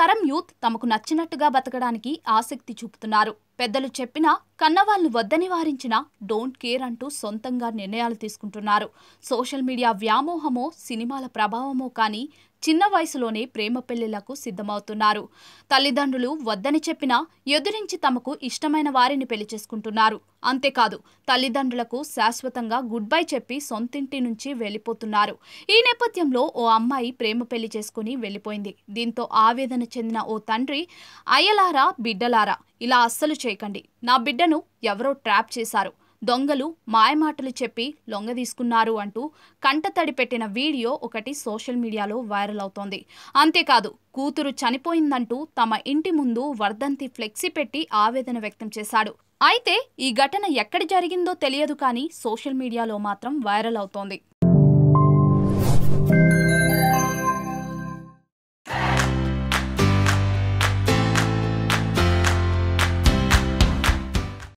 తరం యూత్ తమకు నచ్చినట్టుగా బతకడానికి ఆసక్తి చూపుతున్నారు. పెద్దలు చెప్పినా కన్నవాళ్లు వద్దని వారించినా డోంట్ కేర్ అంటూ సొంతంగా నిర్ణయాలు తీసుకుంటున్నారు. సోషల్ మీడియా వ్యామోహమో సినిమాల ప్రభావమో కానీ చిన్న వయసులోనే ప్రేమ పెళ్లిళ్లకు సిద్ధమవుతున్నారు. తల్లిదండ్రులు వద్దని చెప్పినా ఎదురించి తమకు ఇష్టమైన వారిని పెళ్లి చేసుకుంటున్నారు. అంతేకాదు తల్లిదండ్రులకు శాశ్వతంగా గుడ్ బై చెప్పి సొంతింటి నుంచి వెళ్లిపోతున్నారు. ఈ నేపథ్యంలో ఓ అమ్మాయి ప్రేమ పెళ్లి చేసుకుని వెళ్లిపోయింది. దీంతో ఆవేదన చెందిన ఓ తండ్రి, అయ్యలారా బిడ్డలారా ఇలా అస్సలు చేయకండి, నా బిడ్డను ఎవరో ట్రాప్ చేశారు, దొంగలు మాయమాటలు చెప్పి లొంగదీసుకున్నారు అంటూ కంటతడి పెట్టిన వీడియో ఒకటి సోషల్ మీడియాలో వైరల్ అవుతోంది. అంతేకాదు కూతురు చనిపోయిందంటూ తమ ఇంటి ముందు వర్ధంతి ఫ్లెక్సీ పెట్టి ఆవేదన వ్యక్తం చేశాడు. అయితే ఈ ఘటన ఎక్కడ జరిగిందో తెలియదు కానీ సోషల్ మీడియాలో మాత్రం వైరల్ అవుతోంది.